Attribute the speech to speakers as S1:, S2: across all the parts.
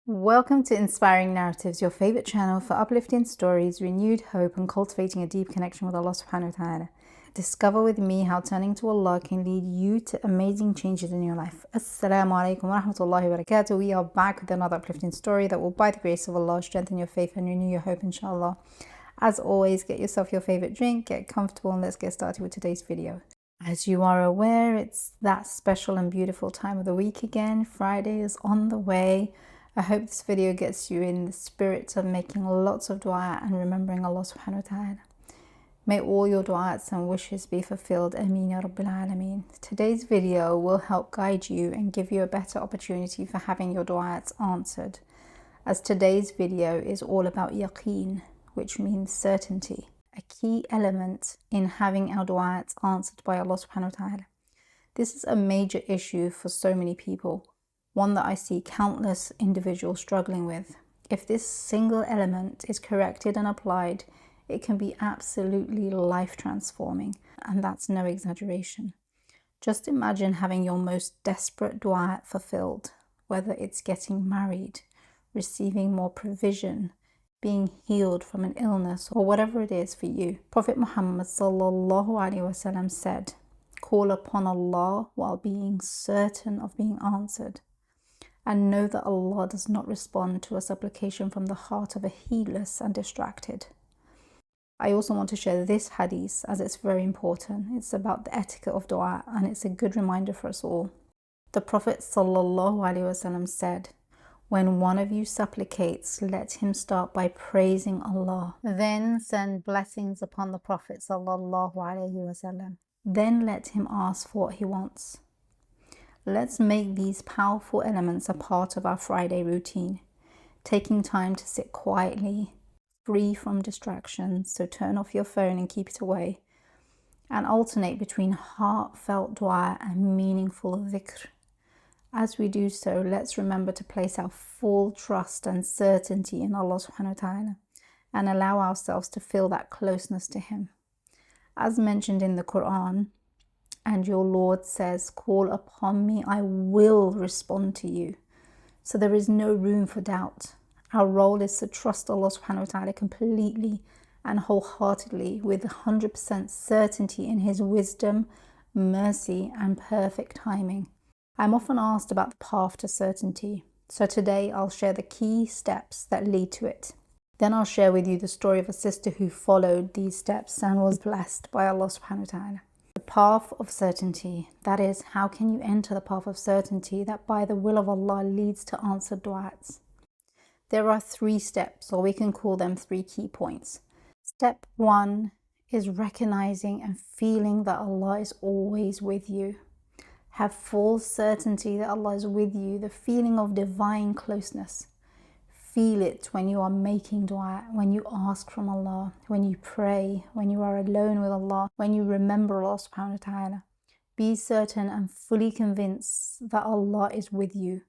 S1: Welcome to Inspiring Narratives, your favorite channel for uplifting stories, renewed hope, and cultivating a deep connection with Allah subhanahu wa ta'ala. Discover with me how turning to Allah can lead you to amazing changes in your life. Assalamu alaikum wa rahmatullahi wa barakatuh. We are back with another uplifting story that will, by the grace of Allah, strengthen your faith and renew your hope, inshallah. As always, get yourself your favorite drink, get comfortable, and let's get started with today's video. As you are aware, it's that special and beautiful time of the week again. Friday is on the way. I hope this video gets you in the spirit of making lots of dua and remembering Allah subhanahu wa ta'ala. May all your du'as and wishes be fulfilled. Ameen ya Rabbil Alameen. Today's video will help guide you and give you a better opportunity for having your du'as answered, as today's video is all about yaqeen, which means certainty, a key element in having our du'as answered by Allah subhanahu wa ta'ala. This is a major issue for so many people, one that I see countless individuals struggling with. If this single element is corrected and applied, it can be absolutely life transforming, and that's no exaggeration. Just imagine having your most desperate dua fulfilled, whether it's getting married, receiving more provision, being healed from an illness, or whatever it is for you. Prophet Muhammad sallallahu alaihi wasallam said, "Call upon Allah while being certain of being answered, and know that Allah does not respond to a supplication from the heart of a heedless and distracted." I also want to share this hadith as it's very important. It's about the etiquette of dua, and it's a good reminder for us all. The Prophet sallallahu alaihi wasallam said, "When one of you supplicates, let him start by praising Allah. Then send blessings upon the Prophet sallallahu alaihi wasallam. Then let him ask for what he wants." Let's make these powerful elements a part of our Friday routine. Taking time to sit quietly, free from distractions, so turn off your phone and keep it away, and alternate between heartfelt dua and meaningful dhikr. As we do so, let's remember to place our full trust and certainty in Allah subhanahu wa ta'ala and allow ourselves to feel that closeness to Him. As mentioned in the Quran, "And your Lord says, 'Call upon me, I will respond to you.'" So there is no room for doubt. Our role is to trust Allah subhanahu wa ta'ala completely and wholeheartedly with 100% certainty in His wisdom, mercy, and perfect timing. I'm often asked about the path to certainty, so today I'll share the key steps that lead to it. Then I'll share with you the story of a sister who followed these steps and was blessed by Allah subhanahu wa ta'ala. The path of certainty, that is, how can you enter the path of certainty that by the will of Allah leads to answered du'as? There are 3 steps, or we can call them 3 key points. Step 1 is recognizing and feeling that Allah is always with you. Have full certainty that Allah is with you, the feeling of divine closeness. Feel it when you are making dua, when you ask from Allah, when you pray, when you are alone with Allah, when you remember Allah subhanahu wa ta'ala. Be certain and fully convinced that Allah is with you.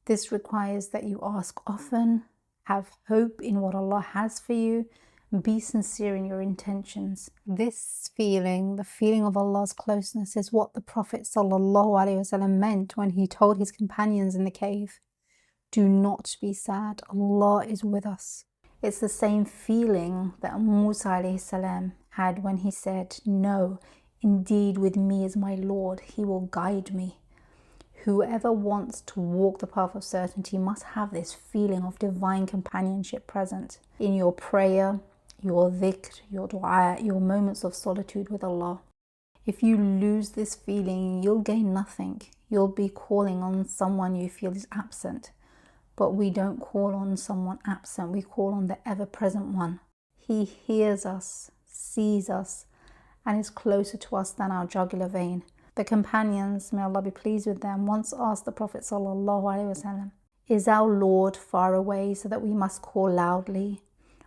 S1: This requires that you ask often, have hope in what Allah has for you, and be sincere in your intentions. This feeling, the feeling of Allah's closeness, is what the Prophet ﷺ meant when he told his companions in the cave, "Do not be sad, Allah is with us." It's the same feeling that Musa ﷺ had when he said, "No, indeed with me is my Lord, He will guide me." Whoever wants to walk the path of certainty must have this feeling of divine companionship present in your prayer, your dhikr, your dua, your moments of solitude with Allah. If you lose this feeling, you'll gain nothing. You'll be calling on someone you feel is absent. But we don't call on someone absent, we call on the ever-present one. He hears us, sees us, and is closer to us than our jugular vein. The companions, may Allah be pleased with them, once asked the Prophet ﷺ, "Is our Lord far away so that we must call loudly?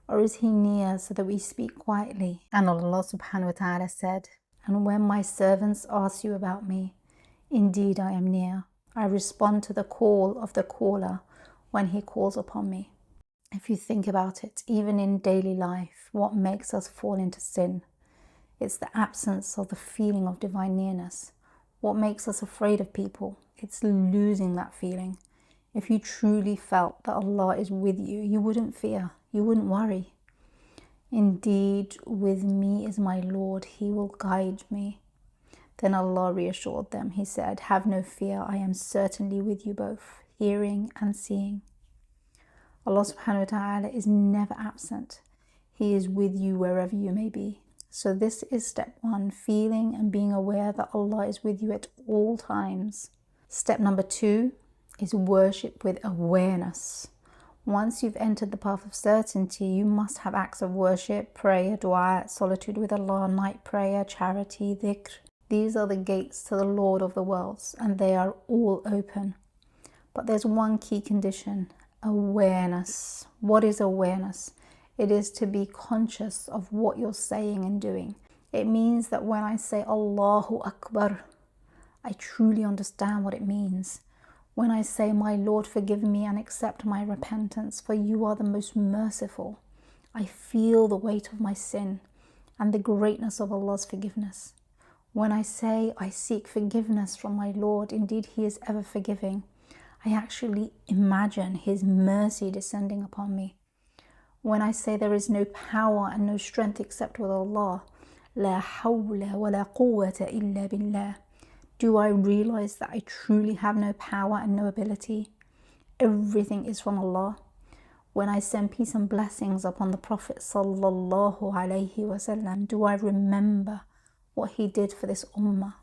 S1: Or is He near so that we speak quietly?" And Allah subhanahu wa ta'ala said, "And when my servants ask you about me, indeed I am near. I respond to the call of the caller when he calls upon me." If you think about it, even in daily life, what makes us fall into sin? It's the absence of the feeling of divine nearness. What makes us afraid of people? It's losing that feeling. If you truly felt that Allah is with you, you wouldn't fear, you wouldn't worry. Indeed, with me is my Lord, He will guide me. Then Allah reassured them. He said, have no fear, I am certainly with you both, hearing and seeing. Allah subhanahu wa ta'ala is never absent. He is with you wherever you may be. So this is step 1, feeling and being aware that Allah is with you at all times. Step number 2 is worship with awareness. Once you've entered the path of certainty, you must have acts of worship, prayer, dua, solitude with Allah, night prayer, charity, dhikr. These are the gates to the Lord of the worlds, and they are all open. But there's one key condition: awareness. What is awareness? It is to be conscious of what you're saying and doing. It means that when I say Allahu Akbar, I truly understand what it means. When I say, my Lord, forgive me and accept my repentance, for you are the most merciful, I feel the weight of my sin and the greatness of Allah's forgiveness. When I say, I seek forgiveness from my Lord, indeed He is ever forgiving, I actually imagine His mercy descending upon me. When I say there is no power and no strength except with Allah, la hawla wa la quwwata illa billah, do I realize that I truly have no power and no ability? Everything is from Allah. When I send peace and blessings upon the Prophet sallallahu alaihi wasallam, do I remember what he did for this ummah?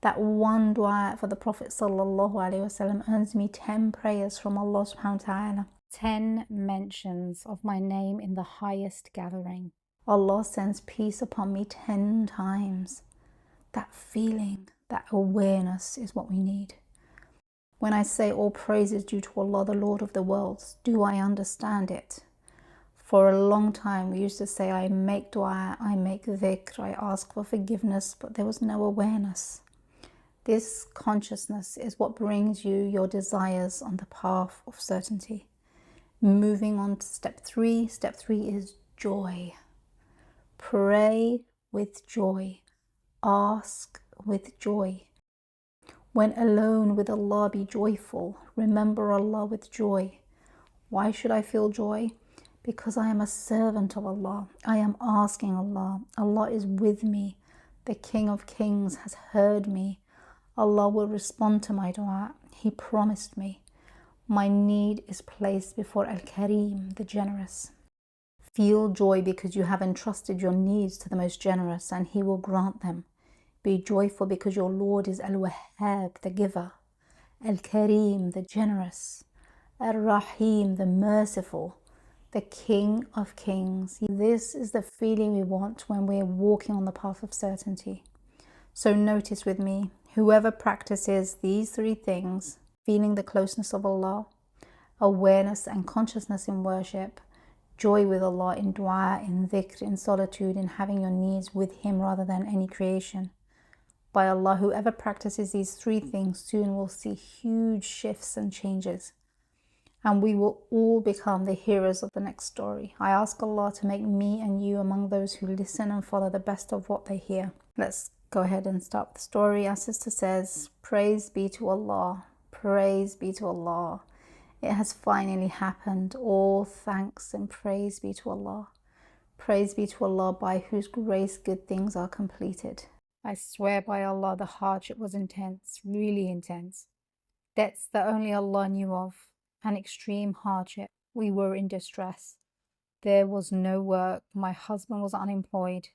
S1: That one dua for the Prophet sallallahu alaihi wasallam earns me 10 prayers from Allah subhanahu wa ta'ala. 10 mentions of my name in the highest gathering. Allah sends peace upon me 10 times. That feeling, that awareness is what we need. When I say all praise is due to Allah, the Lord of the worlds, do I understand it? For a long time we used to say, I make dua, I make dhikr, I ask for forgiveness, but there was no awareness. This consciousness is what brings you your desires on the path of certainty. Moving on to step 3. Step 3 is joy. Pray with joy. Ask with joy. When alone with Allah, be joyful. Remember Allah with joy. Why should I feel joy? Because I am a servant of Allah. I am asking Allah. Allah is with me. The King of Kings has heard me. Allah will respond to my dua. He promised me. My need is placed before Al-Kareem, the generous. Feel joy because you have entrusted your needs to the most generous, and He will grant them. Be joyful because your Lord is Al-Wahhab, the giver, Al-Kareem, the generous, Ar-Rahim, the merciful, the King of Kings. This is the feeling we want when we're walking on the path of certainty. So notice with me, whoever practices these 3 things, feeling the closeness of Allah, awareness and consciousness in worship, joy with Allah in dua, in dhikr, in solitude, in having your needs with Him rather than any creation. By Allah, whoever practices these 3 things soon will see huge shifts and changes. And we will all become the heroes of the next story. I ask Allah to make me and you among those who listen and follow the best of what they hear. Let's go ahead and start with the story. Our sister says, praise be to Allah. Praise be to Allah. It has finally happened. All thanks and praise be to Allah. Praise be to Allah, by whose grace good things are completed. I swear by Allah, the hardship was intense, really intense. Debts that only Allah knew of, an extreme hardship. We were in distress. There was no work. My husband was unemployed.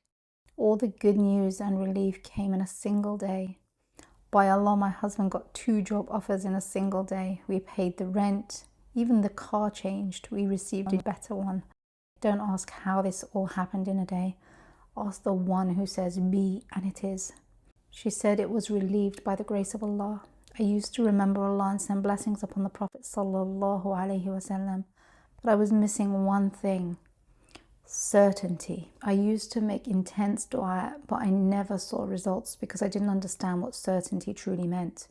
S1: All the good news and relief came in a single day. By Allah, my husband got 2 job offers in a single day. We paid the rent. Even the car changed. We received a better one. Don't ask how this all happened in a day. Ask the one who says be, and it is. She said it was relieved by the grace of Allah. I used to remember Allah and send blessings upon the Prophet sallallahu alaihi wasallam, but I was missing one thing: certainty. I used to make intense dua, but I never saw results because I didn't understand what certainty truly meant.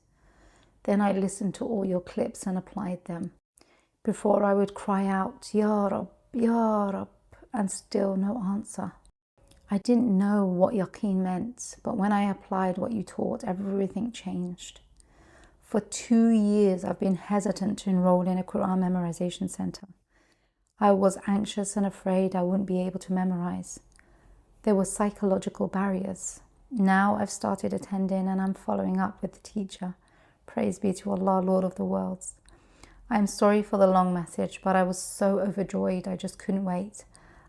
S1: Then I listened to all your clips and applied them. Before I would cry out, Ya Rab, Ya Rab, and still no answer. I didn't know what yaqeen meant, but when I applied what you taught, everything changed. For 2 years, I've been hesitant to enroll in a Quran memorization center. I was anxious and afraid I wouldn't be able to memorize. There were psychological barriers. Now I've started attending and I'm following up with the teacher. Praise be to Allah, Lord of the worlds. I'm sorry for the long message, but I was so overjoyed I just couldn't wait.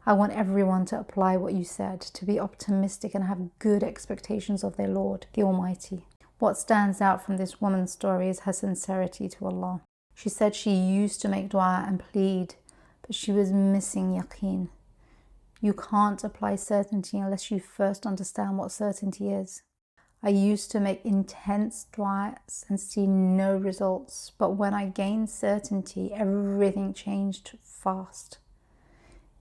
S1: I want everyone to apply what you said, to be optimistic and have good expectations of their Lord, the Almighty. What stands out from this woman's story is her sincerity to Allah. She said she used to make dua and plead, but she was missing yaqeen. You can't apply certainty unless you first understand what certainty is. I used to make intense du'as and see no results, but when I gained certainty, everything changed fast.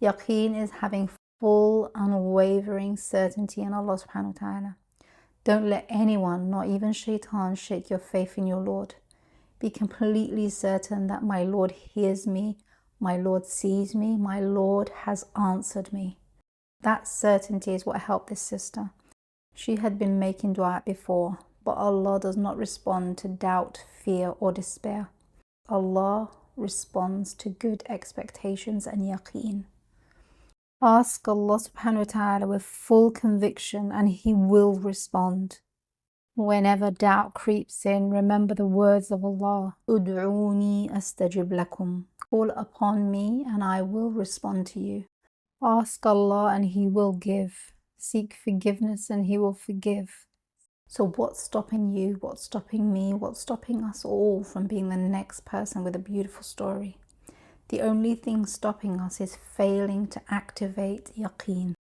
S1: Yaqeen is having full, unwavering certainty in Allah subhanahu wa ta'ala. Don't let anyone, not even shaitan, shake your faith in your Lord. Be completely certain that my Lord hears me, my Lord sees me, my Lord has answered me. That certainty is what helped this sister. She had been making dua before, but Allah does not respond to doubt, fear, or despair. Allah responds to good expectations and yaqeen. Ask Allah subhanahu wa ta'ala with full conviction and He will respond. Whenever doubt creeps in, remember the words of Allah. Ud'uni astajib lakum. Call upon me and I will respond to you. Ask Allah and He will give. Seek forgiveness and He will forgive. So what's stopping you? What's stopping me? What's stopping us all from being the next person with a beautiful story? The only thing stopping us is failing to activate yaqeen.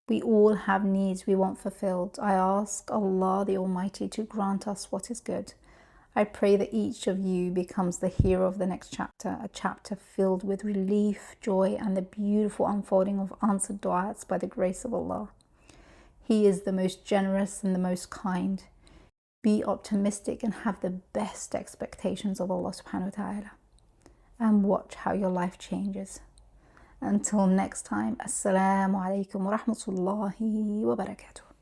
S1: We all have needs we want fulfilled. I ask Allah the Almighty to grant us what is good. I pray that each of you becomes the hero of the next chapter, a chapter filled with relief, joy, and the beautiful unfolding of answered du'as by the grace of Allah. He is the most generous and the most kind. Be optimistic and have the best expectations of Allah subhanahu wa ta'ala. And watch how your life changes. Until next time, Assalamu alaikum wa rahmatullahi wa barakatuh.